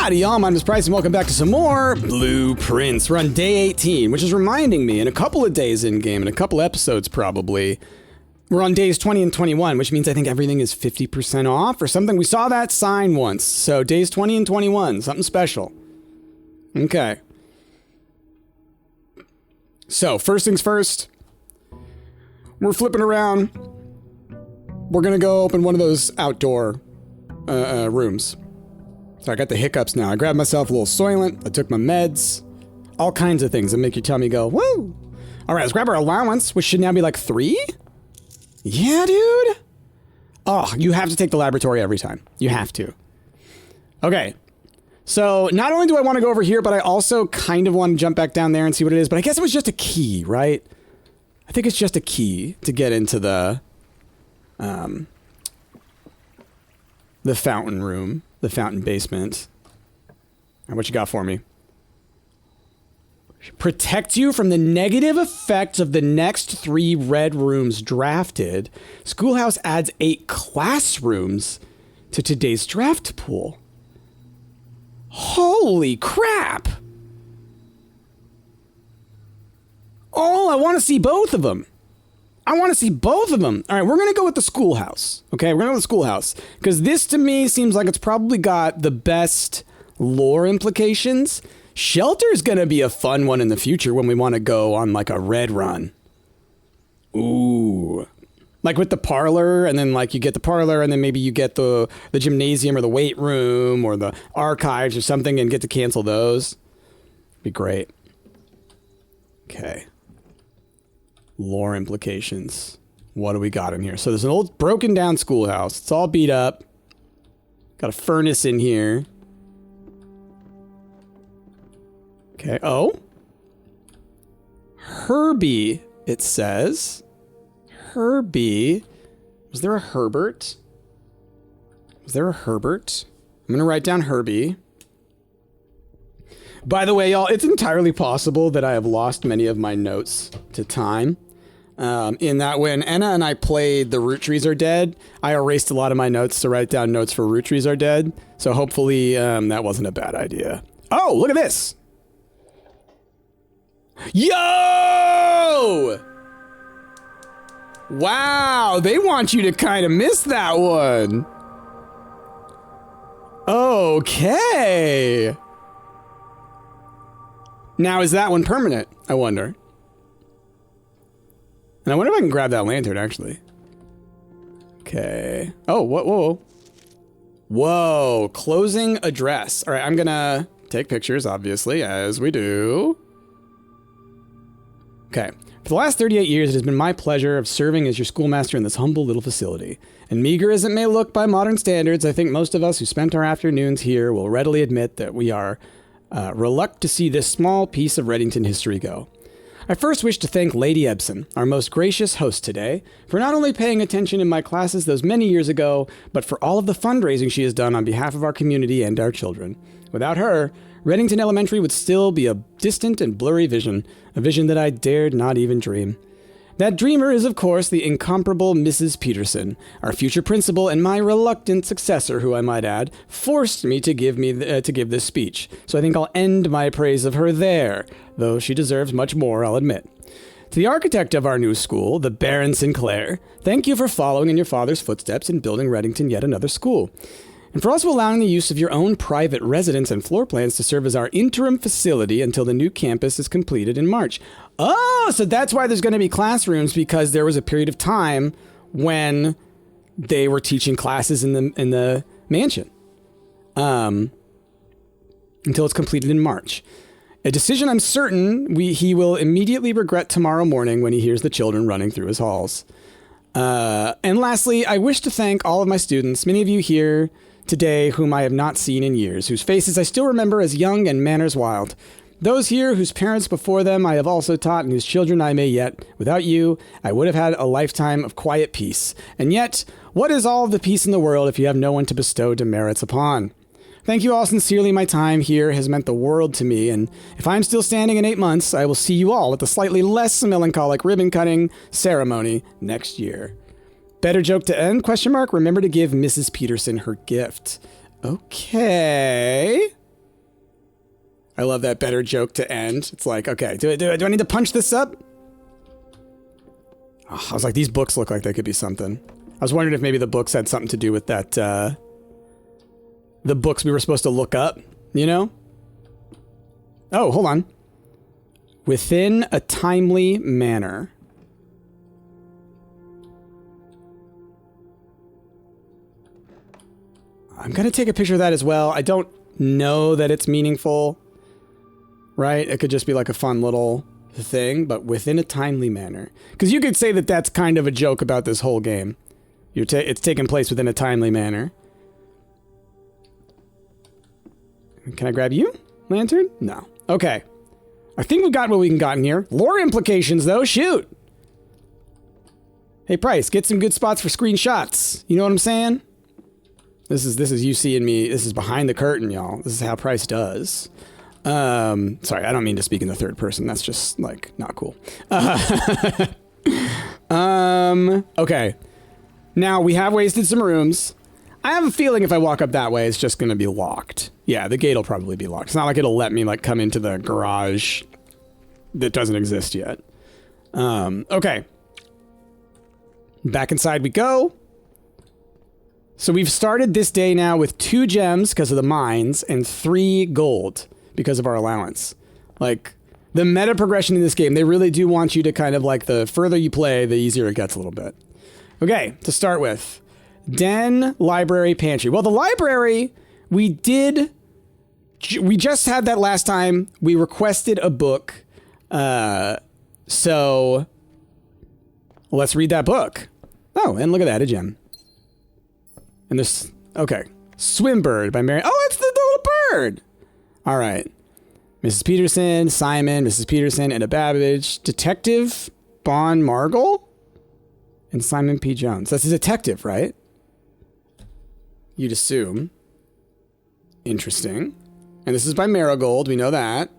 Howdy y'all, my name is Price and welcome back to some more Blueprints. We're on day 18, which is reminding me in a couple of days in game, in a couple episodes probably, we're on days 20 and 21, which means I think everything is 50% off or something. We saw that sign once. So days 20 and 21, something special. Okay. So first things first, we're flipping around. We're going to go open one of those outdoor rooms. So I got the hiccups now. I grabbed myself a little Soylent. I took my meds. All kinds of things that make your tummy go, woo! All right, let's grab our allowance, which should now be like 3? Yeah, dude. Oh, you have to take the laboratory every time. You have to. Okay. So not only do I want to go over here, but I also kind of want to jump back down there and see what it is. But I guess it was just a key, right? I think it's just a key to get into the fountain room, the fountain basement. All right, what you got for me? Protect you from the negative effects of the next 3 red rooms drafted. Schoolhouse adds 8 classrooms to today's draft pool. Holy crap! Oh, I want to see both of them. I want to see both of them. All right, we're going to go with the schoolhouse. Okay, we're going to go with the schoolhouse. Because this, to me, seems like it's probably got the best lore implications. Shelter is going to be a fun one in the future when we want to go on, like, a red run. Ooh. Like with the parlor, and then, like, you get the parlor, and then maybe you get the gymnasium or the weight room or the archives or something and get to cancel those. Be great. Okay. Lore implications. What do we got in here? So there's an old broken down schoolhouse. It's all beat up. Got a furnace in here. Okay. Oh. Herbie, it says. Herbie. Was there a Herbert? Was there a Herbert? I'm going to write down Herbie. By the way, y'all, it's entirely possible that I have lost many of my notes to time. In that when Anna and I played The Root Trees Are Dead, I erased a lot of my notes to write down notes for Root Trees Are Dead. So hopefully that wasn't a bad idea. Oh, look at this. Yo! Wow, they want you to kind of miss that one. Okay. Now, is that one permanent? I wonder. And I wonder if I can grab that lantern, actually. Okay. Oh, whoa. Whoa, closing address. All right, I'm gonna take pictures, obviously, as we do. Okay. For the last 38 years, it has been my pleasure of serving as your schoolmaster in this humble little facility. And meager as it may look by modern standards, I think most of us who spent our afternoons here will readily admit that we are reluctant to see this small piece of Reddington history go. I first wish to thank Lady Ebson, our most gracious host today, for not only paying attention in my classes those many years ago, but for all of the fundraising she has done on behalf of our community and our children. Without her, Reddington Elementary would still be a distant and blurry vision, a vision that I dared not even dream. That dreamer is, of course, the incomparable Mrs. Peterson, our future principal and my reluctant successor, who I might add, forced me to give this speech. So I think I'll end my praise of her there, though she deserves much more, I'll admit. To the architect of our new school, the Baron Sinclair, thank you for following in your father's footsteps and building Reddington yet another school. And for also allowing the use of your own private residence and floor plans to serve as our interim facility until the new campus is completed in March. Oh, so that's why there's going to be classrooms, because there was a period of time when they were teaching classes in the mansion. Until it's completed in March. A decision I'm certain he will immediately regret tomorrow morning when he hears the children running through his halls. And lastly, I wish to thank all of my students, many of you here today whom I have not seen in years, whose faces I still remember as young and manners wild. Those here whose parents before them I have also taught and whose children I may yet. Without you, I would have had a lifetime of quiet peace. And yet, what is all of the peace in the world if you have no one to bestow demerits upon? Thank you all sincerely. My time here has meant the world to me, and if I'm still standing in 8 months, I will see you all at the slightly less melancholic ribbon-cutting ceremony next year. Better joke to end, question mark. Remember to give Mrs. Peterson her gift. Okay. I love that better joke to end. It's like, okay, do I need to punch this up? Oh, I was like, these books look like they could be something. I was wondering if maybe the books had something to do with that, the books we were supposed to look up, you know? Oh, hold on. Within a timely manner. I'm gonna take a picture of that as well. I don't know that it's meaningful, right? It could just be like a fun little thing, but within a timely manner. Because you could say that that's kind of a joke about this whole game. It's taking place within a timely manner. Can I grab you, Lantern? No. Okay. I think we got what we can got in here. Lore implications, though. Shoot. Hey, Price, get some good spots for screenshots. You know what I'm saying? This is you seeing me. This is behind the curtain, y'all. This is how Price does. Sorry, I don't mean to speak in the third person. That's just, like, not cool. Okay. Now, we have wasted some rooms. I have a feeling if I walk up that way, it's just going to be locked. Yeah, the gate will probably be locked. It's not like it'll let me, like, come into the garage that doesn't exist yet. Okay. Back inside we go. So we've started this day now with 2 gems because of the mines and 3 gold because of our allowance. Like, the meta progression in this game, they really do want you to kind of, like, the further you play, the easier it gets a little bit. Okay, to start with. Den, library, pantry. Well, the library, we just had that last time. We requested a book. So let's read that book. Oh, and look at that, a gem. And this, okay. Swimbird by Mary. Oh, it's the little bird. All right. Mrs. Peterson, Simon, Mrs. Peterson, Anna Babbage, Detective Bon Margle, and Simon P. Jones. That's a detective, right? You'd assume. Interesting. And this is by Marigold. We know that.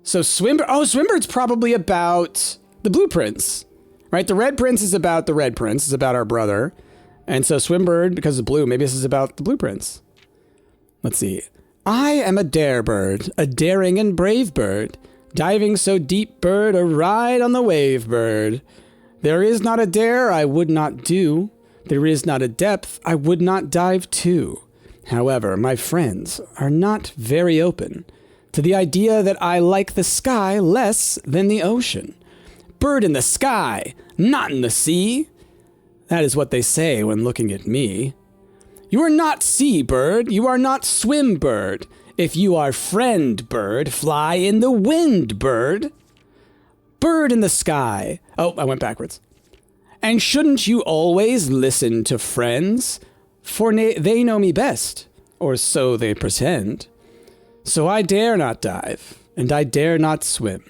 So Swimbird's probably about the blueprints, right? The Red Prince is about the Red Prince. It's about our brother. And so Swimbird, because of blue, maybe this is about the blueprints. Let's see. I am a dare bird, a daring and brave bird, diving so deep bird, a ride on the wave bird. There is not a dare I would not do. There is not a depth I would not dive to. However, my friends are not very open to the idea that I like the sky less than the ocean. Bird in the sky, not in the sea. That is what they say when looking at me. You are not sea bird, you are not swim bird. If you are friend bird, fly in the wind bird. Bird in the sky. Oh, I went backwards. And shouldn't you always listen to friends? For they know me best, or so they pretend. So I dare not dive, and I dare not swim,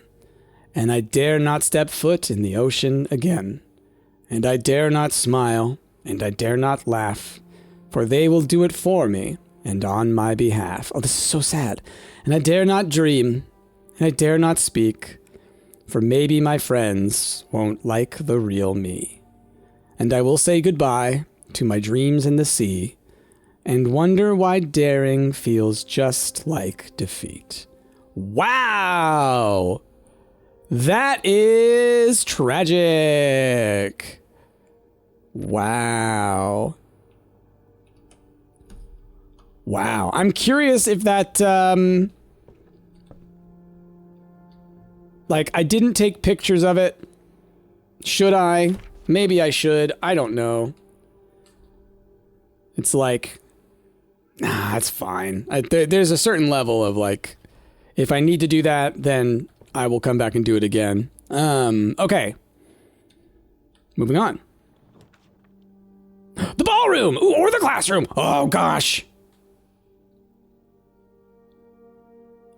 and I dare not step foot in the ocean again. And I dare not smile, and I dare not laugh, for they will do it for me, and on my behalf. Oh, this is so sad. And I dare not dream, and I dare not speak, for maybe my friends won't like the real me. And I will say goodbye to my dreams in the sea, and wonder why daring feels just like defeat. Wow! That is tragic. Wow. Wow. I'm curious if that, like, I didn't take pictures of it. Should I? Maybe I should. I don't know. It's like, nah, it's fine. There's a certain level of, like, if I need to do that, then I will come back and do it again. Okay. Moving on. The ballroom! Ooh, or the classroom! Oh, gosh.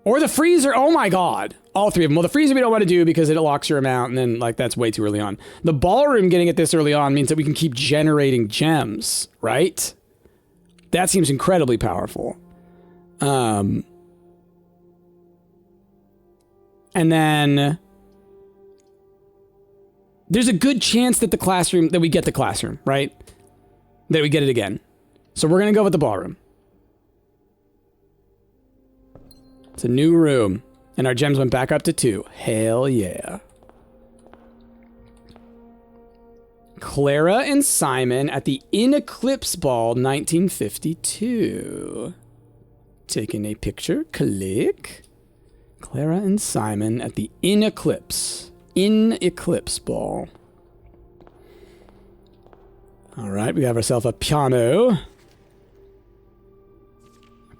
Or the freezer. Oh, my God. All 3 of them. Well, the freezer we don't want to do because it locks your amount, and then, like, that's way too early on. The ballroom getting it this early on means that we can keep generating gems, right? That seems incredibly powerful. And then there's a good chance that we get the classroom, right? That we get it again. So we're going to go with the ballroom. It's a new room. And our gems went back up to 2. Hell yeah. Clara and Simon at the In Eclipse Ball 1952. Taking a picture. Click. Clara and Simon at the In Eclipse Ball. All right, we have ourselves a piano.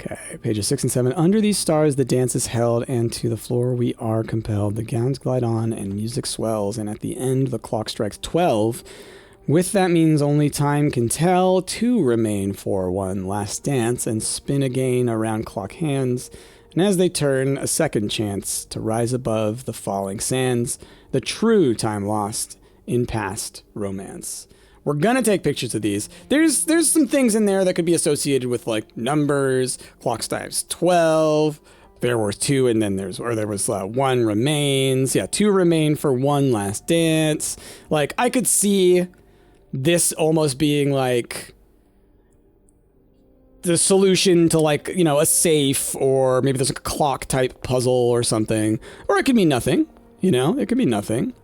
Okay, pages 6 and 7. Under these stars, the dance is held, and to the floor we are compelled. The gowns glide on, and music swells, and at the end, the clock strikes 12. With that means only time can tell. 2 remain for one last dance, and spin again around clock hands. And as they turn, a second chance to rise above the falling sands. The true time lost in past romance. We're gonna take pictures of these. There's some things in there that could be associated with like numbers. Clock strikes 12. There were 2, and then there was 1 remains. Yeah, 2 remain for one last dance. Like I could see this almost being like the solution to like, you know, a safe, or maybe there's like a clock type puzzle or something. Or it could be nothing, you know, it could be nothing.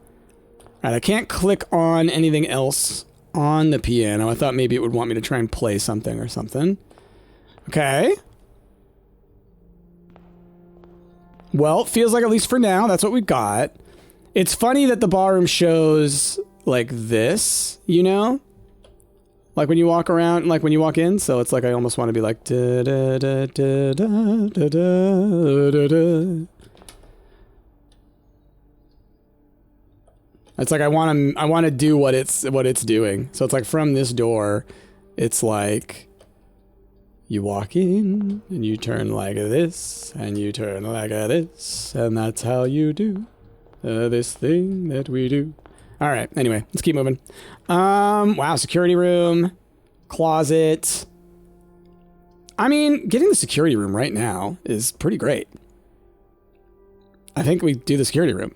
All right, I can't click on anything else on the piano. I thought maybe it would want me to try and play something or something. Okay. Well, feels like at least for now, that's what we got. It's funny that the ballroom shows like this, you know? Like when you walk around, like when you walk in, so it's like I almost want to be like da da da da da da da da da. It's like I want to do what it's doing. So it's like from this door, it's like you walk in and you turn like this and you turn like this, and that's how you do this thing that we do. All right. Anyway, let's keep moving. Wow. Security room, closet. I mean, getting the security room right now is pretty great. I think we do the security room.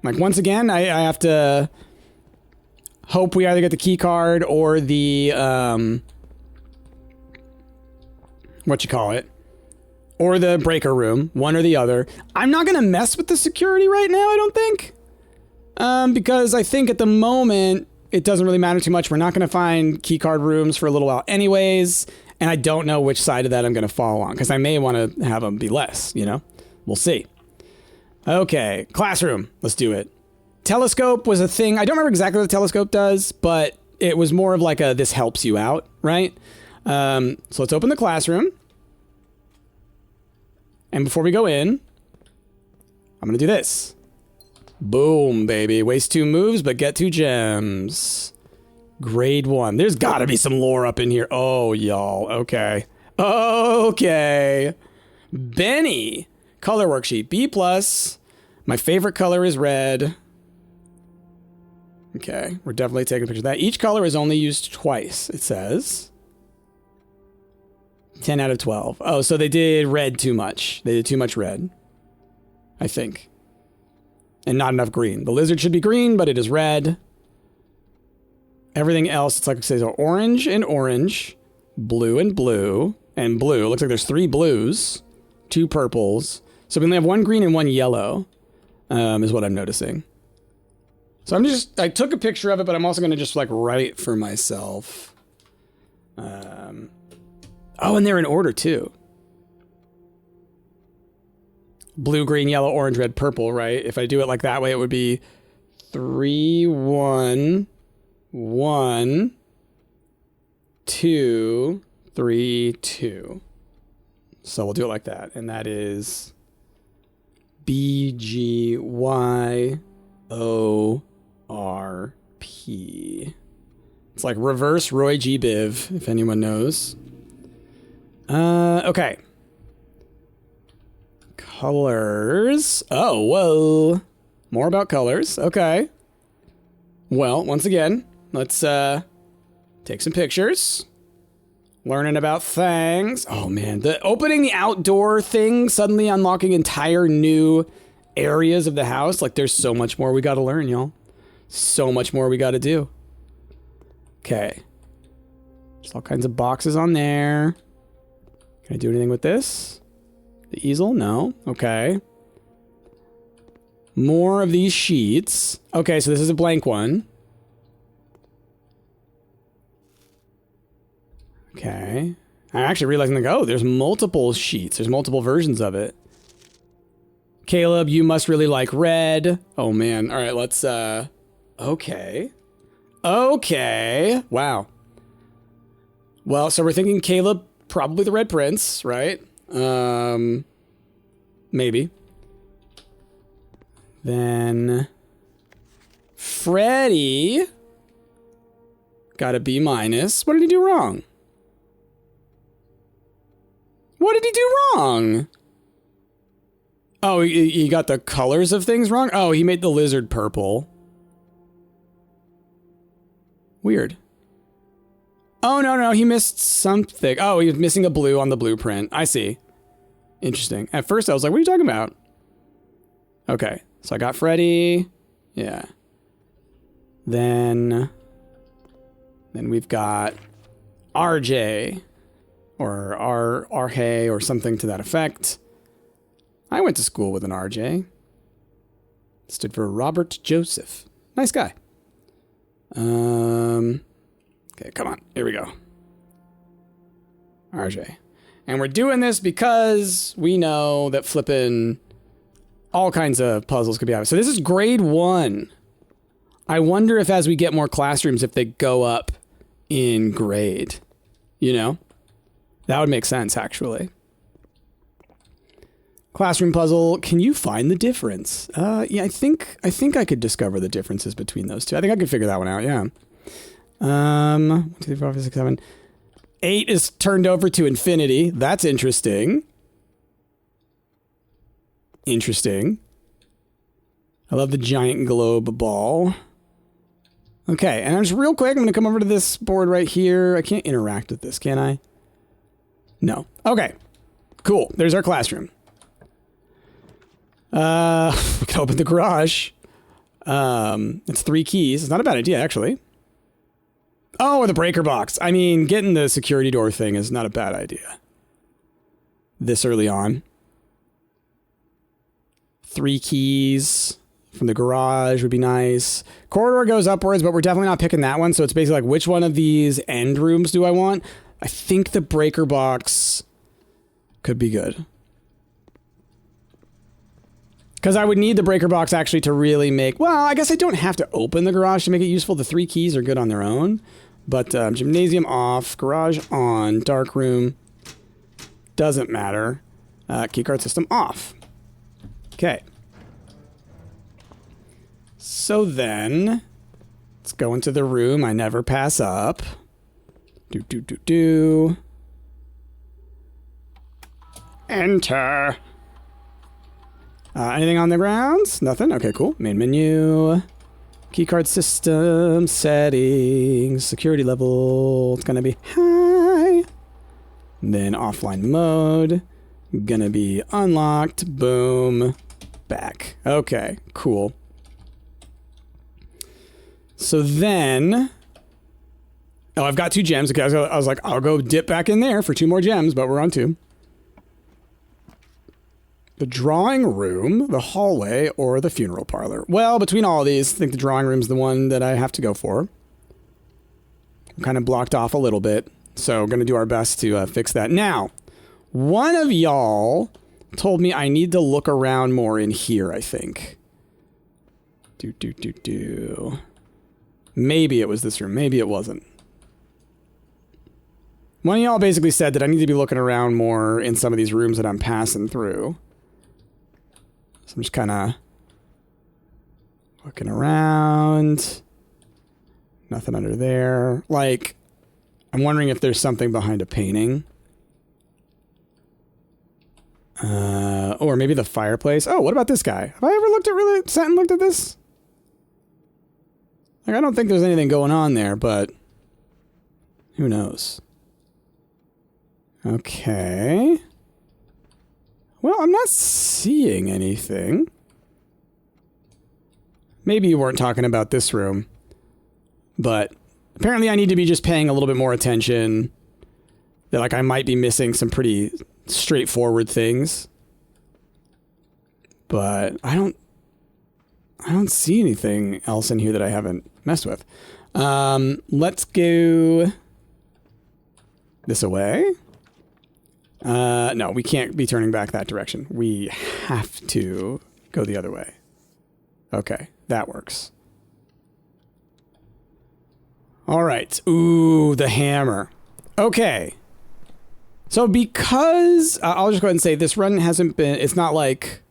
Like, once again, I have to hope we either get the key card or the, or the breaker room, one or the other. I'm not going to mess with the security right now, I don't think. Because I think at the moment, it doesn't really matter too much. We're not going to find key card rooms for a little while anyways. And I don't know which side of that I'm going to fall on, because I may want to have them be less, you know? We'll see. Okay, classroom. Let's do it. Telescope was a thing. I don't remember exactly what the telescope does, but it was more of like a this helps you out, right? So let's open the classroom. And before we go in, I'm going to do this. Boom, baby. Waste 2 moves, but get 2 gems. Grade 1. There's got to be some lore up in here. Oh, y'all. Okay. Okay. Benny. Color worksheet. B+. My favorite color is red. Okay. We're definitely taking a picture of that. Each color is only used twice, it says. 10 out of 12. Oh, so they did red too much. They did too much red. I think. And not enough green. The lizard should be green, but it is red. Everything else, it's like it says orange and orange, blue and blue, and blue. It looks like there's 3 blues, 2 purples. So we only have 1 green and 1 yellow, is what I'm noticing. So I took a picture of it, but I'm also going to just like write for myself. Oh, and they're in order too. Blue, green, yellow, orange, red, purple, right? If I do it like that way, it would be 3, 1, 1, 2, 3, 2. So we'll do it like that. And that is BGYORP. It's like reverse Roy G. Biv, if anyone knows. Okay. Colors. Oh, whoa. More about colors. Okay. Well, once again, let's take some pictures. Learning about things. Oh, man. Opening the outdoor thing, suddenly unlocking entire new areas of the house. Like, there's so much more we got to learn, y'all. So much more we got to do. Okay. There's all kinds of boxes on there. Can I do anything with this? The easel? No. Okay. More of these sheets. Okay, so this is a blank one. Okay. I'm actually realizing, like, oh, there's multiple sheets. There's multiple versions of it. Caleb, you must really like red. Oh, man. All right, let's, okay. Okay. Wow. Well, so we're thinking Caleb, probably the Red Prince, right? Maybe. Then Freddy got a B-. What did he do wrong? What did he do wrong? Oh, he got the colors of things wrong? Oh, he made the lizard purple. Weird. Oh, no, he missed something. Oh, he was missing a blue on the blueprint. I see. Interesting. At first, I was like, what are you talking about? Okay, so I got Freddy. Yeah. Then we've got RJ. Or RJ or something to that effect. I went to school with an RJ. It stood for Robert Joseph. Nice guy. Okay, come on. Here we go. RJ. And we're doing this because we know that flipping all kinds of puzzles could be out. So this is grade 1. I wonder if as we get more classrooms, if they go up in grade. You know? That would make sense, actually. Classroom puzzle. Can you find the difference? Yeah, I think I could discover the differences between those two. I think I could figure that one out, yeah. 1, 2, 3, 4, 5, 6, 7. 8 is turned over to infinity. That's interesting. Interesting. I love the giant globe ball. Okay, and just real quick, I'm going to come over to this board right here. I can't interact with this, can I? No. Okay. Cool. There's our classroom. We can open the garage. It's 3 keys. It's not a bad idea, actually. Oh, or the breaker box. I mean, getting the security door thing is not a bad idea. This early on. 3 keys from the garage would be nice. Corridor goes upwards, but we're definitely not picking that one. So it's basically like, which one of these end rooms do I want? I think the breaker box could be good. Because I would need the breaker box actually to really make... Well, I guess I don't have to open the garage to make it useful. The 3 keys are good on their own. But gymnasium off, garage on, dark room doesn't matter. Keycard system off. Okay. So then, let's go into the room I never pass up. Enter. Anything on the grounds? Nothing? Okay, cool. Main menu. Keycard system. Settings. Security level. It's gonna be high. Then offline mode. Gonna be unlocked. Boom. Back. Okay, cool. So then... Oh, I've got 2 gems. Okay, I was like, I'll go dip back in there for 2 more gems, but we're on 2. The drawing room, the hallway, or the funeral parlor. Well, between all of these, I think the drawing room's the one that I have to go for. I'm kind of blocked off a little bit, so going to do our best to fix that. Now, one of y'all told me I need to look around more in here, I think. Maybe it was this room. Maybe it wasn't. One of y'all basically said that I need to be looking around more in some of these rooms that I'm passing through. So I'm just kind of looking around. Nothing under there. Like, I'm wondering if there's something behind a painting. Or maybe the fireplace. Oh, what about this guy? Have I ever sat and looked at this? Like, I don't think there's anything going on there, but who knows? Okay. Well, I'm not seeing anything. Maybe you weren't talking about this room, but apparently I need to be just paying a little bit more attention. That, like, I might be missing some pretty straightforward things. But I don't see anything else in here that I haven't messed with. Let's go this away. No, we can't be turning back that direction. We have to go the other way. Okay, that works. All right. Ooh, the hammer. Okay. So because, I'll just go ahead and say this run hasn't been, it's not like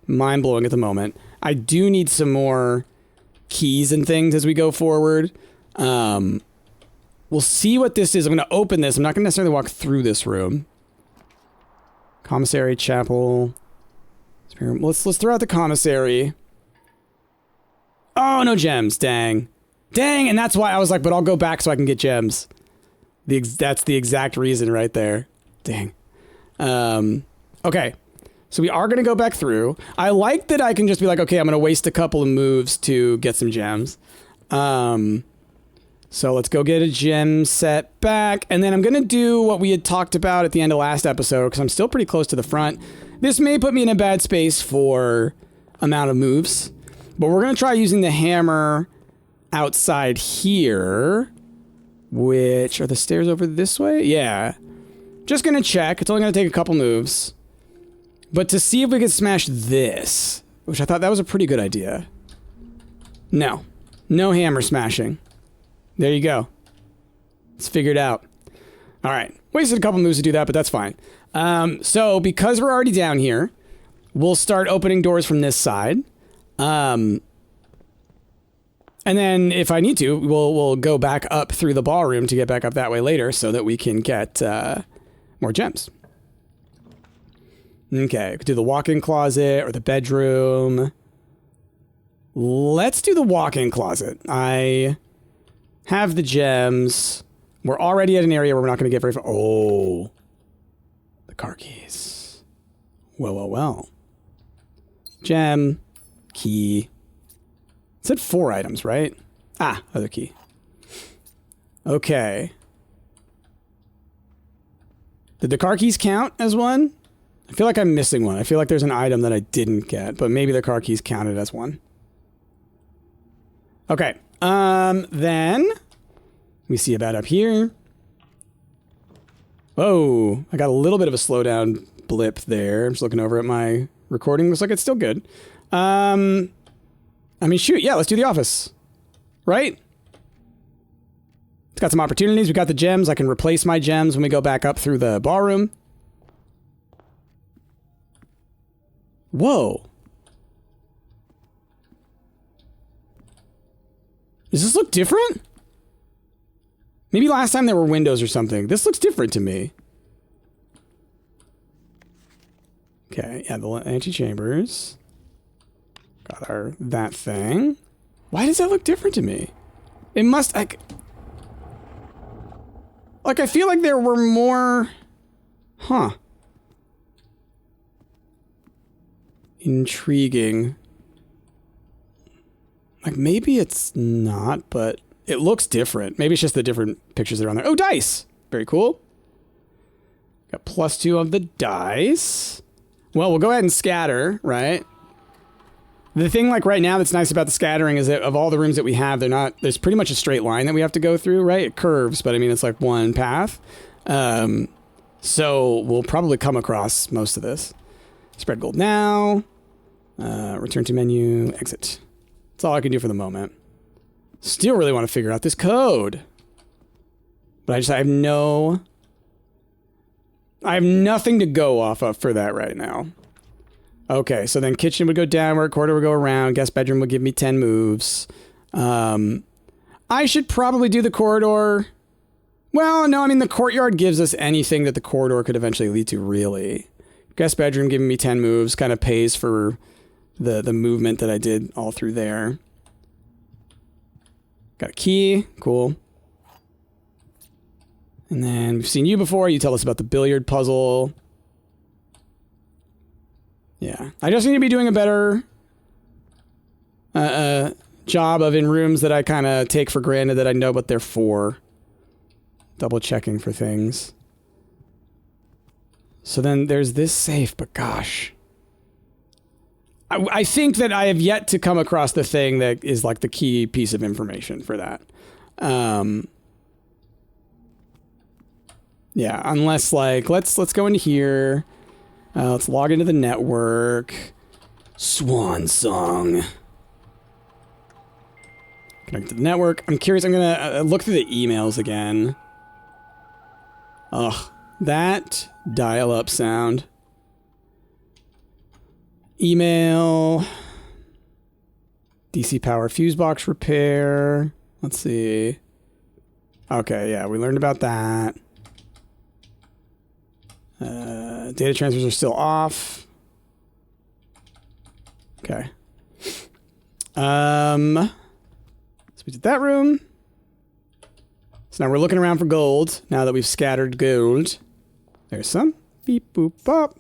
mind-blowing at the moment. I do need some more keys and things as we go forward. We'll see what this is. I'm going to open this. I'm not going to necessarily walk through this room. Commissary, chapel. Let's throw out the commissary. Oh, no gems. Dang. Dang, and that's why I was like, but I'll go back so I can get gems. That's the exact reason right there. Dang. Okay. So we are going to go back through. I like that I can just be like, okay, I'm going to waste a couple of moves to get some gems. So let's go get a gem set back. And then I'm going to do what we had talked about at the end of last episode, because I'm still pretty close to the front. This may put me in a bad space for amount of moves, but we're going to try using the hammer outside here, which are the stairs over this way? Yeah. Just going to check. It's only going to take a couple moves. But to see if we could smash this, which I thought that was a pretty good idea. No. No hammer smashing. There you go. It's figured out. All right. Wasted a couple moves to do that, but that's fine. So because we're already down here, we'll start opening doors from this side. And then if I need to, we'll go back up through the ballroom to get back up that way later so that we can get more gems. Okay, we could do the walk-in closet or the bedroom. Let's do the walk-in closet. I have the gems. We're already at an area where we're not going to get very far. Oh, the car keys. Well, well, well. Gem, key. It said 4 items, right? Ah, other key. Okay. Did the car keys count as one? I feel like I'm missing one. I feel like there's an item that I didn't get, but maybe the car keys counted as one. Okay. Then we see about up here. Whoa, I got a little bit of a slowdown blip there. I'm just looking over at my recording. Looks like it's still good. I mean, shoot, yeah, let's do the office. Right? It's got some opportunities. We got the gems. I can replace my gems when we go back up through the ballroom. Whoa. Does this look different? Maybe last time there were windows or something. This looks different to me. Okay, yeah, the antechambers. Got our that thing. Why does that look different to me? It must, like I feel like there were more... Huh. Intriguing. Like, maybe it's not, but it looks different. Maybe it's just the different pictures that are on there. Oh, dice! Very cool. Got +2 of the dice. Well, we'll go ahead and scatter, right? The thing, like, right now that's nice about the scattering is that of all the rooms that we have, there's pretty much a straight line that we have to go through, right? It curves, but I mean, it's like one path. So we'll probably come across most of this. Spread gold now. Return to menu. Exit. That's all I can do for the moment. Still really want to figure out this code. But I have nothing to go off of for that right now. Okay, so then kitchen would go downward, corridor would go around, guest bedroom would give me 10 moves. I should probably do the corridor. Well, no, I mean, the courtyard gives us anything that the corridor could eventually lead to, really. Guest bedroom giving me 10 moves, kind of pays for the movement that I did all through there. Got a key, cool. And then we've seen you before, you tell us about the billiard puzzle. Yeah, I just need to be doing a better job of in rooms that I kind of take for granted that I know what they're for. Double checking for things. So then there's this safe, but gosh. I think that I have yet to come across the thing that is like the key piece of information for that. Yeah, unless like, let's go into here. Let's log into the network. Swan song. Connect to the network. I'm curious, I'm gonna look through the emails again. Ugh, that dial-up sound. Email. DC power fuse box repair. Let's see. Okay, yeah, we learned about that. Data transfers are still off. Okay. So we did that room. So now we're looking around for gold. Now that we've scattered gold. There's some. Beep, boop, bop.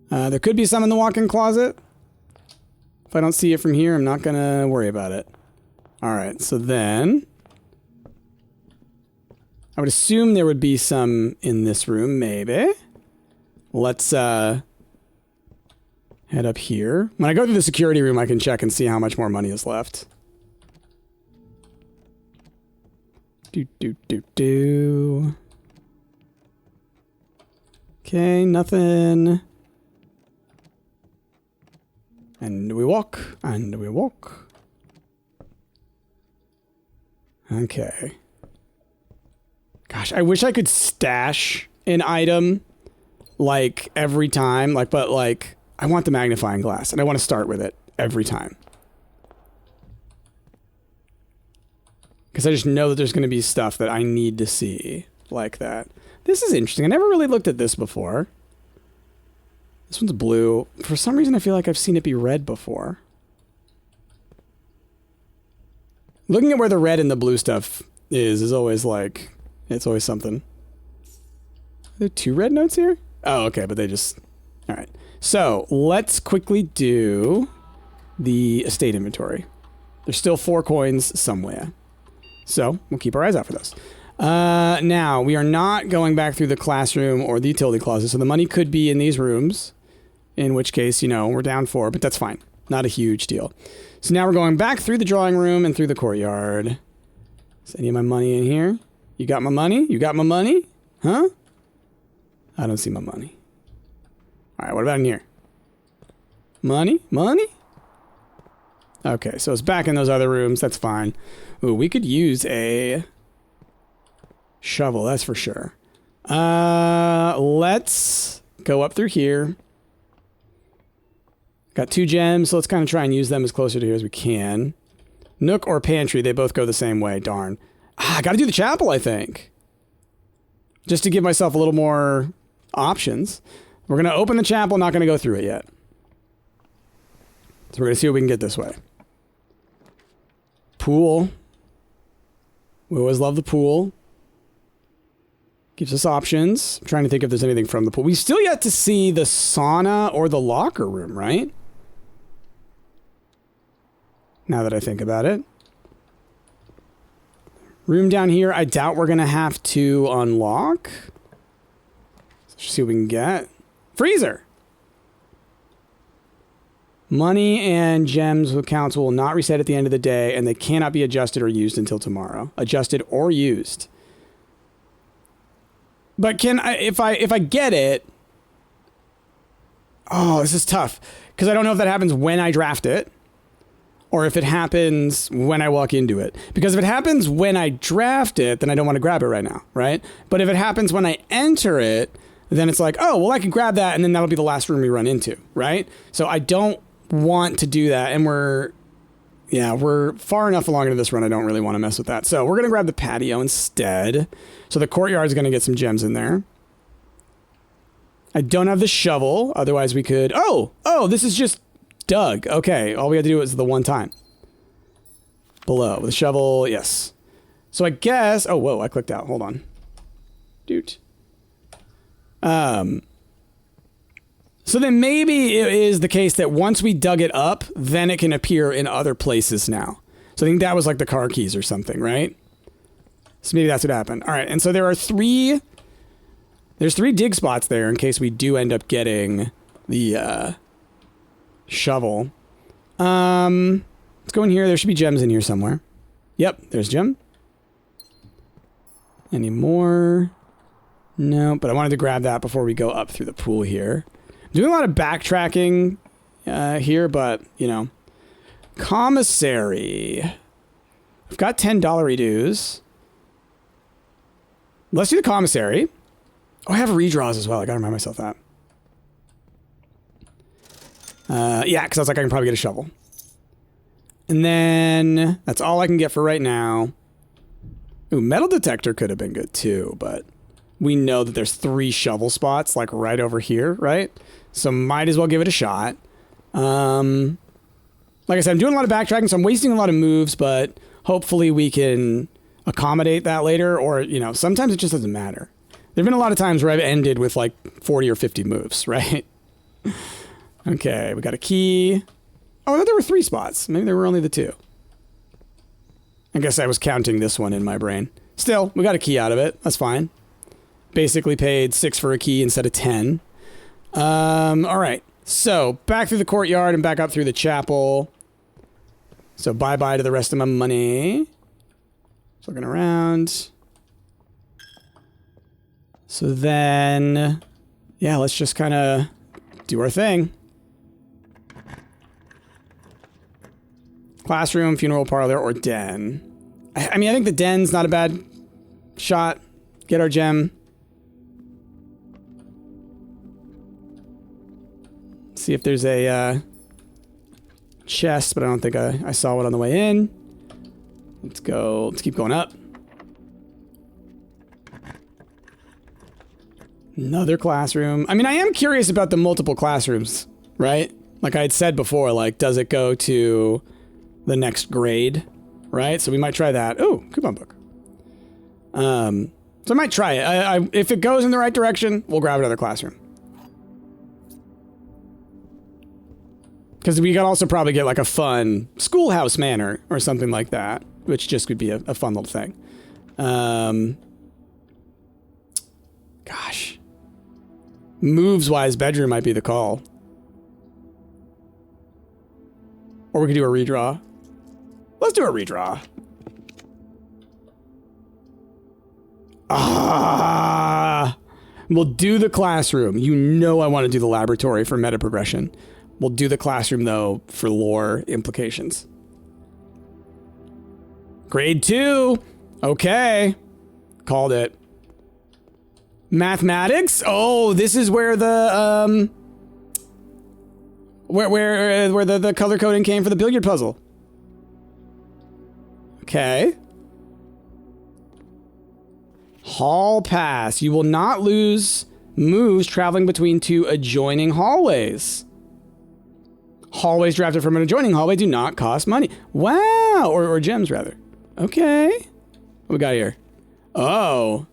There could be some in the walk-in closet. If I don't see it from here, I'm not gonna worry about it. Alright, so then... I would assume there would be some in this room, maybe. Let's, head up here. When I go through the security room, I can check and see how much more money is left. Do. Okay, nothing. And we walk, and we walk. Okay. Gosh, I wish I could stash an item, like, every time. Like, but, like, I want the magnifying glass, and I want to start with it every time. Because I just know that there's going to be stuff that I need to see like that. This is interesting. I never really looked at this before. This one's blue. For some reason, I feel like I've seen it be red before. Looking at where the red and the blue stuff is always like... It's always something. Are there 2 red notes here? Oh, okay, but they just... Alright. So, let's quickly do the estate inventory. There's still 4 coins somewhere. So, we'll keep our eyes out for those. Now, we are not going back through the classroom or the utility closet, so the money could be in these rooms. In which case, you know, we're down 4, but that's fine. Not a huge deal. So now we're going back through the drawing room and through the courtyard. Is any of my money in here? You got my money? You got my money? Huh? I don't see my money. Alright, what about in here? Money? Money? Okay, so it's back in those other rooms. That's fine. Ooh, we could use a shovel, that's for sure. Let's go up through here. Got 2 gems, so let's kind of try and use them as closer to here as we can. Nook or pantry, they both go the same way, darn. Ah, I gotta do the chapel, I think. Just to give myself a little more options. We're gonna open the chapel, not gonna go through it yet. So we're gonna see what we can get this way. Pool. We always love the pool. Gives us options. I'm trying to think if there's anything from the pool. We still yet to see the sauna or the locker room, right? Now that I think about it. Room down here, I doubt we're going to have to unlock. Let's see what we can get. Freezer! Money and gems accounts will not reset at the end of the day, and they cannot be adjusted or used until tomorrow. Adjusted or used. But can I, if I get it... Oh, this is tough. Because I don't know if that happens when I draft it. Or if it happens when I walk into it. Because if it happens when I draft it, then I don't want to grab it right now, right? But if it happens when I enter it, then it's like, oh, well, I can grab that, and then that'll be the last room we run into, right? So I don't want to do that, and we're far enough along into this run, I don't really want to mess with that. So we're going to grab the patio instead. So the courtyard's going to get some gems in there. I don't have the shovel, otherwise we could... Oh, this is just... Dug. Okay, all we had to do was the one time. Below. The shovel, yes. So I guess... Oh, whoa, I clicked out. Hold on. Dude. So then maybe it is the case that once we dug it up, then it can appear in other places now. So I think that was like the car keys or something, right? So maybe that's what happened. All right, and so there are 3 There's 3 dig spots there in case we do end up getting the shovel. Let's go in here. There should be gems in here somewhere. Yep, there's gem. Any more? No, but I wanted to grab that before we go up through the pool here. I'm doing a lot of backtracking here, but, you know. Commissary. I've got $10 dues. Let's do the commissary. Oh, I have redraws as well. I gotta remind myself that. Yeah, because I was like, I can probably get a shovel. And then that's all I can get for right now. Ooh, metal detector could have been good too, but we know that there's 3 shovel spots like right over here, right? So might as well give it a shot. Like I said, I'm doing a lot of backtracking, so I'm wasting a lot of moves, but hopefully we can accommodate that later, or, you know, sometimes it just doesn't matter. There've been a lot of times where I've ended with like 40 or 50 moves, right? Okay, we got a key. Oh, I thought there were 3 spots. Maybe there were only the 2. I guess I was counting this one in my brain. Still, we got a key out of it. That's fine. Basically paid 6 for a key instead of 10. All right. So, back through the courtyard and back up through the chapel. So, bye-bye to the rest of my money. Just looking around. So then, yeah, let's just kind of do our thing. Classroom, funeral parlor, or den. I mean, I think the den's not a bad shot. Get our gem. See if there's a chest, but I don't think I saw one on the way in. Let's go. Let's keep going up. Another classroom. I mean, I am curious about the multiple classrooms, right? Like I had said before, like, does it go to the next grade, right? So we might try that. Oh, coupon book. So I might try it. If it goes in the right direction, we'll grab another classroom. Because we could also probably get like a fun schoolhouse manor or something like that, which just could be a fun little thing. Gosh. Moves-wise, bedroom might be the call. Or we could do a redraw. Let's do a redraw. We'll do the classroom. You know I want to do the laboratory for meta progression. We'll do the classroom, though, for lore implications. Grade 2. Okay. Called it. Mathematics? Oh, this is where the, where the color coding came for the billiard puzzle. Okay. Hall pass. You will not lose moves traveling between 2 adjoining hallways. Hallways drafted from an adjoining hallway do not cost money. Wow. Or gems, rather. Okay. What we got here? Oh.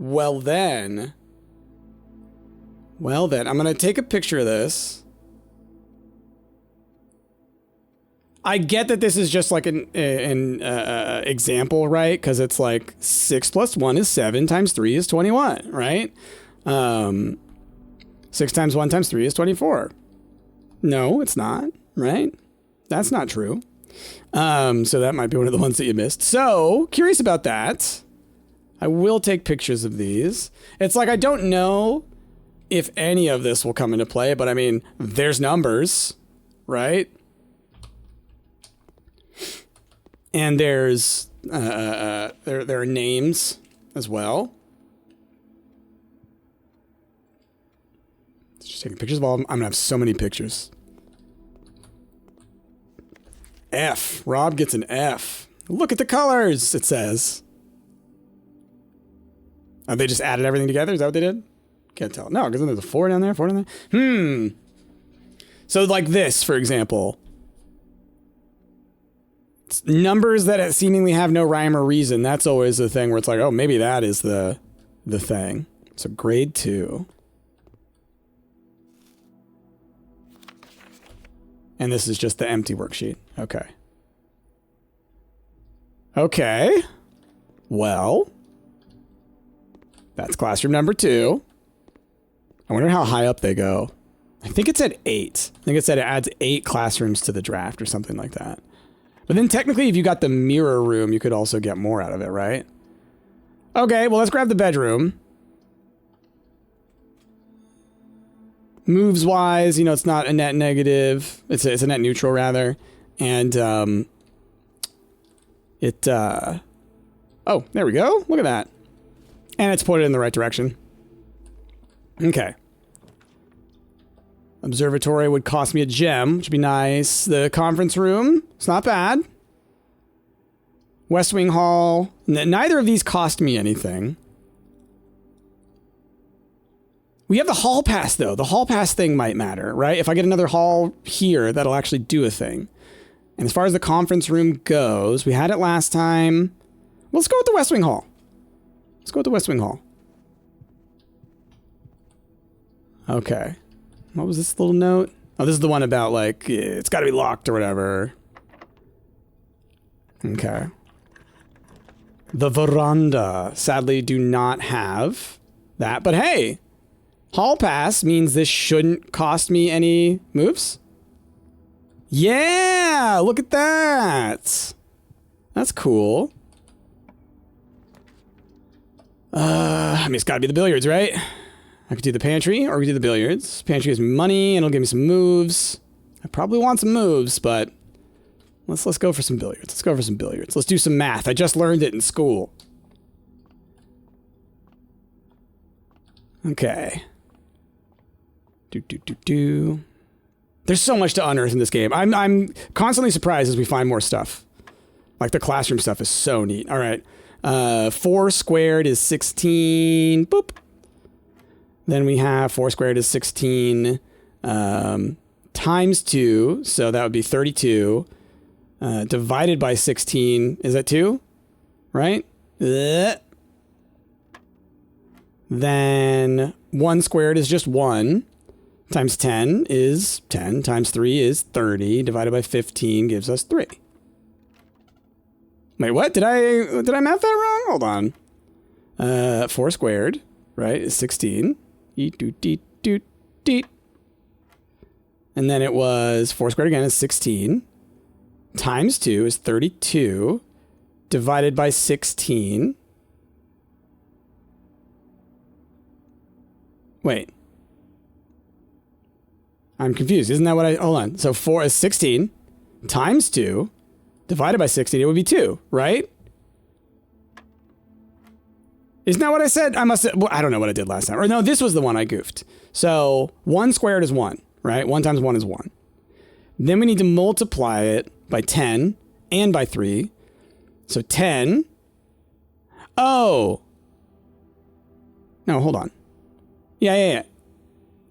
Well then. I'm going to take a picture of this. I get that this is just like an example, right? Because it's like 6 plus 1 is 7 times 3 is 21, right? 6 times 1 times 3 is 24. No, it's not, right? That's not true. So that might be one of the ones that you missed. So, curious about that. I will take pictures of these. It's like I don't know if any of this will come into play, but I mean, there's numbers, right? And there's there are names as well. Just taking pictures of all of them. I'm gonna have so many pictures. F. Rob gets an F. Look at the colors, it says. Oh, they just added everything together? Is that what they did? Can't tell. No, because then there's a 4 down there, 4 down there. So like this, for example. Numbers that seemingly have no rhyme or reason. That's always the thing where it's like, oh, maybe that is the thing. So grade 2. And this is just the empty worksheet. Okay. Okay. Well, that's classroom number 2. I wonder how high up they go. I think it's at 8. I think it said it adds 8 classrooms to the draft or something like that. But then technically if you got the mirror room, you could also get more out of it, right? Okay, well let's grab the bedroom. Moves wise, you know, it's not a net negative. It's a net neutral rather. And oh, there we go. Look at that. And it's pointed in the right direction. Okay. Observatory would cost me a gem, which would be nice. The conference room, it's not bad. West Wing Hall. Neither of these cost me anything. We have the hall pass, though. The hall pass thing might matter, right? If I get another hall here, that'll actually do a thing. And as far as the conference room goes, we had it last time. Well, let's go with the West Wing Hall. Let's go with the West Wing Hall. Okay. What was this little note? Oh, this is the one about, like, it's got to be locked or whatever. Okay. The veranda. Sadly, do not have that. But hey, hall pass means this shouldn't cost me any moves. Yeah, look at that. That's cool. I mean, it's got to be the billiards, right? I could do the pantry, or we could do the billiards. Pantry gives me money, and it'll give me some moves. I probably want some moves, but let's go for some billiards. Let's go for some billiards. Let's do some math. I just learned it in school. Okay. There's so much to unearth in this game. I'm constantly surprised as we find more stuff. Like the classroom stuff is so neat. All right. 4 squared is 16. Boop. Then we have 4 squared is 16 times 2. So that would be 32. Divided by 16. Is that 2? Right? Then 1 squared is just 1. Times 10 is 10. Times 3 is 30. Divided by 15 gives us 3. Wait, what? Did I math that wrong? Hold on. 4 squared, right, is 16. And then it was 4 squared again is 16. Times 2 is 32. Divided by 16. Wait. I'm confused. Isn't that what hold on. So 4 is 16 times 2 divided by 16. It would be 2, right? Isn't that what I said? I must have, well, I don't know what I did last time. Or no, this was the one I goofed. So 1 squared is 1, right? 1 times 1 is 1. Then we need to multiply it by 10 and by 3. So 10. Oh. No, hold on. Yeah.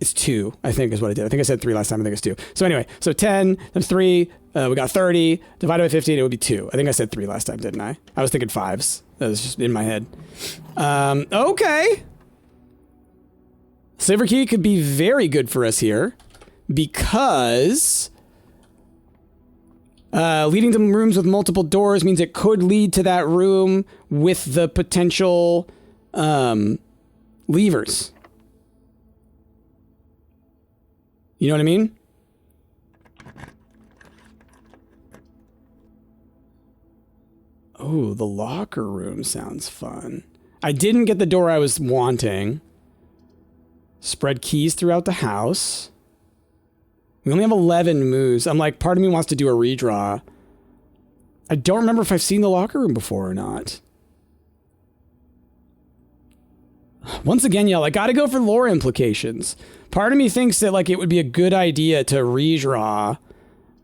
It's 2, I think is what I did. I think I said 3 last time. I think it's 2. So anyway, so 10 times 3, we got 30. Divided by 15, it would be 2. I think I said 3 last time, didn't I? I was thinking 5s. That was just in my head. Okay. Silver key could be very good for us here because leading to rooms with multiple doors means it could lead to that room with the potential levers. You know what I mean? Oh, the locker room sounds fun. I didn't get the door I was wanting. Spread keys throughout the house. We only have 11 moves. I'm like, part of me wants to do a redraw. I don't remember if I've seen the locker room before or not. Once again, y'all, I gotta go for lore implications. Part of me thinks that, like, it would be a good idea to redraw,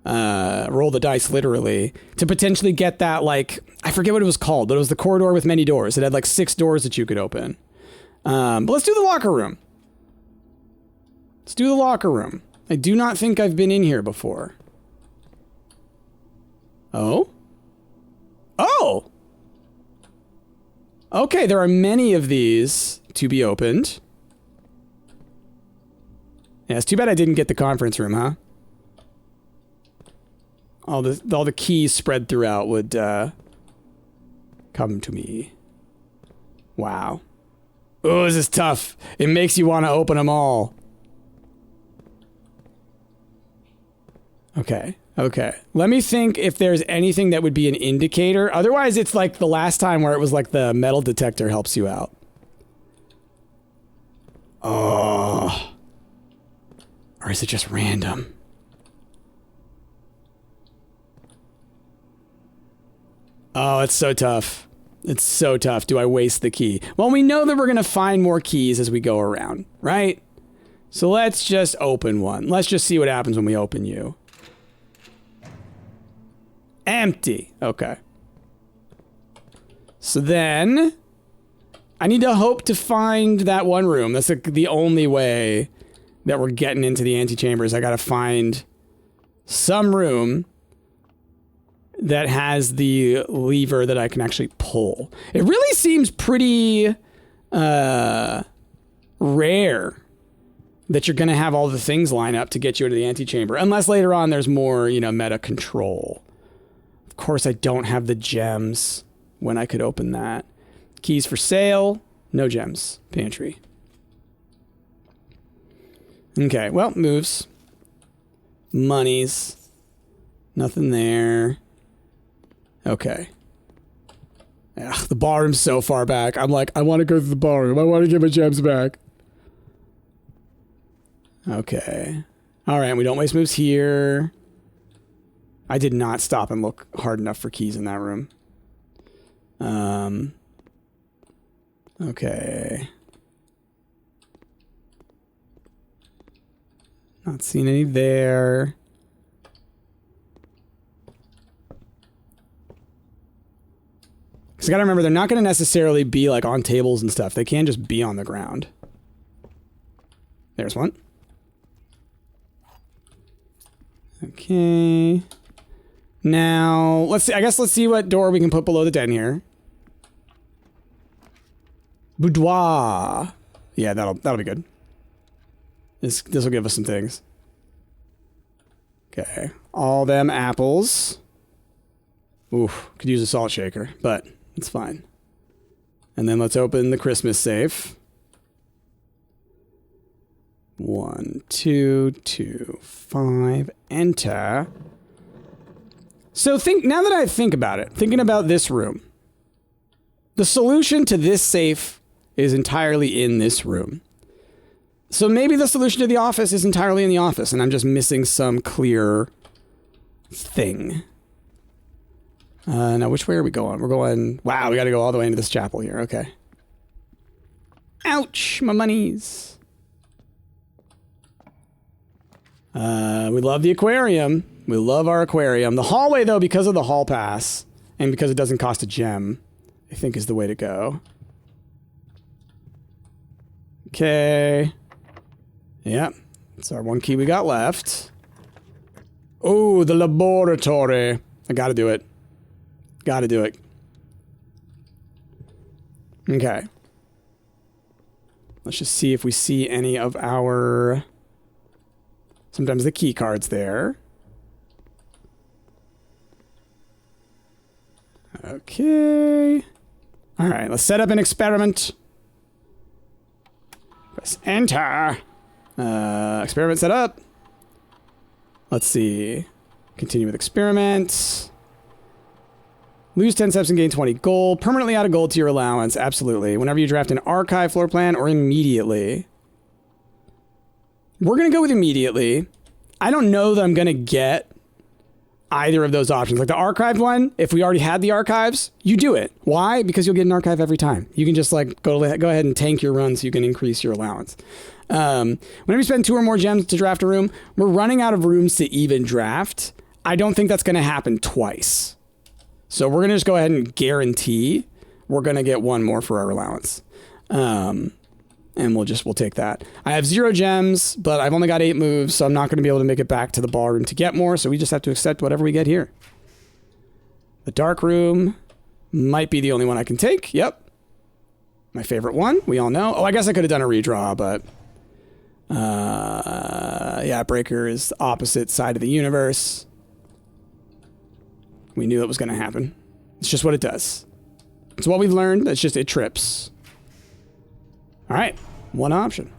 roll the dice literally, to potentially get that, like, I forget what it was called, but it was the corridor with many doors. It had, like, 6 doors that you could open. But let's do the locker room. Let's do the locker room. I do not think I've been in here before. Oh? Oh! Okay, there are many of these to be opened. Yeah, it's too bad I didn't get the conference room, huh? All the keys spread throughout would come to me. Wow. Oh, this is tough. It makes you want to open them all. Okay. Okay. Let me think if there's anything that would be an indicator. Otherwise, it's like the last time where it was like the metal detector helps you out. Oh. Or is it just random? Oh, it's so tough. It's so tough. Do I waste the key? Well, we know that we're going to find more keys as we go around, right? So let's just open one. Let's just see what happens when we open you. Empty. Okay. So then I need to hope to find that one room. That's the only way that we're getting into the antechambers. I got to find some room that has the lever that I can actually pull. It really seems pretty rare that you're going to have all the things line up to get you into the antechamber. Unless later on there's more, you know, meta control. Of course, I don't have the gems when I could open that. Keys for sale. No gems. Pantry. Okay, well, moves. Monies. Nothing there. Okay. Ugh, the ballroom's so far back. I'm like, I want to go to the ballroom. I want to get my gems back. Okay. All right, we don't waste moves here. I did not stop and look hard enough for keys in that room. Okay. Not seeing any there. Because I gotta remember, they're not gonna necessarily be like on tables and stuff. They can just be on the ground. There's one. Okay. Now, let's see. I guess let's see what door we can put below the den here. Boudoir. Yeah, that'll be good. This will give us some things. Okay. All them apples. Oof, could use a salt shaker, but it's fine. And then let's open the Christmas safe. 1, 2, 2, 5, enter. So now that I think about it, thinking about this room, the solution to this safe is entirely in this room. So maybe the solution to the office is entirely in the office, and I'm just missing some clear thing. Now, which way are we going? We're going... Wow, we gotta go all the way into this chapel here. Okay. Ouch! My monies. We love the aquarium. We love our aquarium. The hallway, though, because of the hall pass, and because it doesn't cost a gem, I think is the way to go. Okay. Yep. That's our one key we got left. Oh, the laboratory. I gotta do it. Gotta do it. Okay. Let's just see if we see any of our... Sometimes the key card's there. Okay. All right, let's set up an experiment. Press enter. Experiment set up. Let's see. Continue with experiments. Lose 10 steps and gain 20 gold. Permanently add a gold to your allowance. Absolutely. Whenever you draft an archive floor plan or immediately. We're going to go with immediately. I don't know that I'm going to get either of those options. Like the archived one, if we already had the archives, you do it. Why? Because you'll get an archive every time. You can just like go ahead and tank your run so you can increase your allowance. Whenever you spend 2 or more gems to draft a room, we're running out of rooms to even draft. I don't think that's going to happen twice. So we're going to just go ahead and guarantee we're going to get 1 more for our allowance. And we'll take that. I have 0 gems, but I've only got 8 moves, so I'm not going to be able to make it back to the ballroom to get more, so we just have to accept whatever we get here. The dark room might be the only one I can take. Yep. My favorite one, we all know. Oh, I guess I could have done a redraw, but... yeah, Breaker is the opposite side of the universe. We knew it was going to happen. It's just what it does. It's what we've learned. It's just, it trips. All right, one option.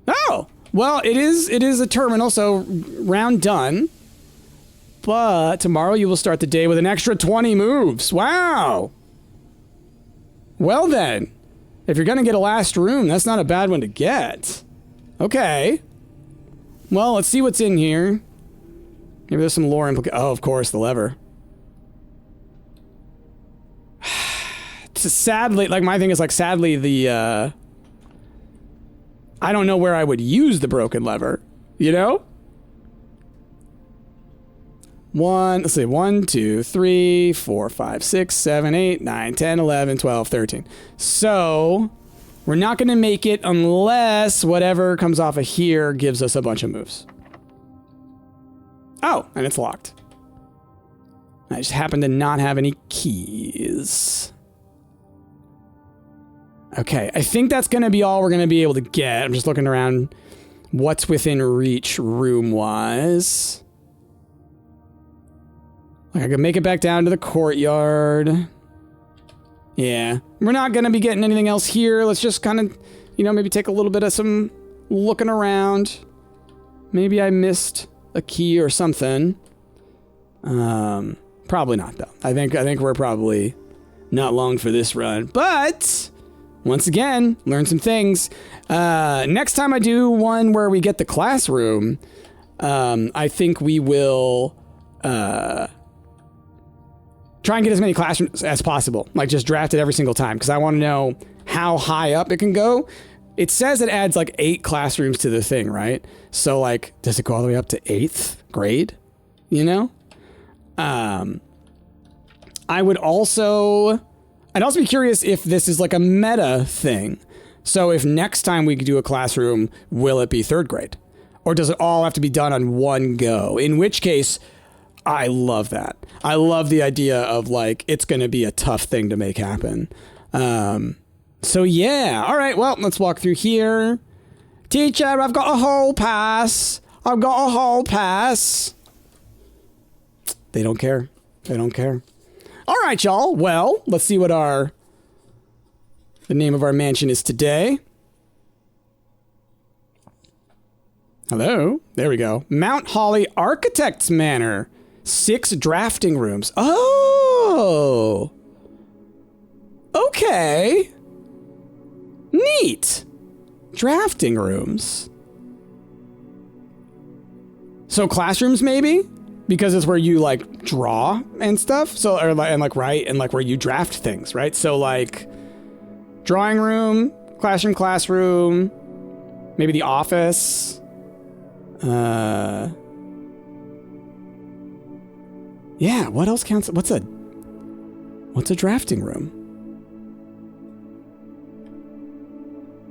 Oh, well, it is a terminal, so round done. But tomorrow you will start the day with an extra 20 moves. Wow. Well then, if you're going to get a last room, that's not a bad one to get. Okay. Well, let's see what's in here. Maybe there's some lore implication. Oh, of course, the lever. Sadly, like, my thing is, like, sadly, the, I don't know where I would use the broken lever, you know? Let's see, 1, 2, 3, 4, 5, 6, 7, 8, 9, 10, 11, 12, 13. So, we're not going to make it unless whatever comes off of here gives us a bunch of moves. Oh, and it's locked. I just happen to not have any keys. Okay, I think that's going to be all we're going to be able to get. I'm just looking around what's within reach room-wise. Like, I could make it back down to the courtyard. Yeah, we're not going to be getting anything else here. Let's just kind of, you know, maybe take a little bit of some looking around. Maybe I missed a key or something. Probably not, though. I think we're probably not long for this run. But once again, learn some things. Next time I do one where we get the classroom, I think we will try and get as many classrooms as possible. Like, just draft it every single time, because I want to know how high up it can go. It says it adds like 8 classrooms to the thing, right? So, like, does it go all the way up to 8th grade? You know? I'd also be curious if this is like a meta thing. So if next time we do a classroom, will it be 3rd grade? Or does it all have to be done on one go? In which case, I love that. I love the idea of, like, it's going to be a tough thing to make happen. So yeah. All right, well, let's walk through here. Teacher, I've got a hall pass. I've got a hall pass. They don't care. They don't care. All right, y'all. Well, let's see what the name of our mansion is today. Hello. There we go. Mount Holly Architects Manor. 6 drafting rooms. Oh. Okay. Neat. Drafting rooms. So classrooms, maybe? Because it's where you, like, draw and stuff. So, and like write, and like where you draft things, right? So, like, drawing room, classroom, maybe the office. Yeah, what else counts? What's a drafting room?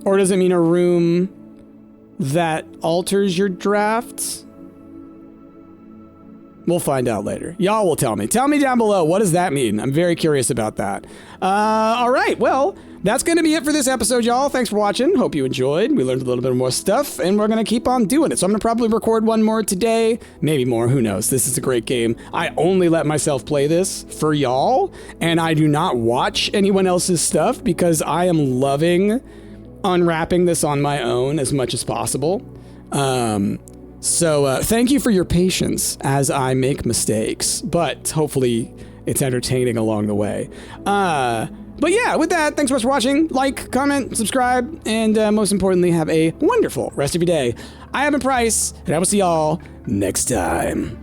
Or does it mean a room that alters your drafts? We'll find out later. Y'all will tell me. Tell me down below, what does that mean? I'm very curious about that. All right, well, that's going to be it for this episode, y'all. Thanks for watching. Hope you enjoyed. We learned a little bit more stuff, and we're going to keep on doing it. So I'm going to probably record one more today. Maybe more. Who knows? This is a great game. I only let myself play this for y'all, and I do not watch anyone else's stuff because I am loving unwrapping this on my own as much as possible. So thank you for your patience as I make mistakes, but hopefully it's entertaining along the way. But yeah, with that, thanks so much for watching. Like, comment, subscribe, and most importantly, have a wonderful rest of your day. I have been Price, and I will see y'all next time.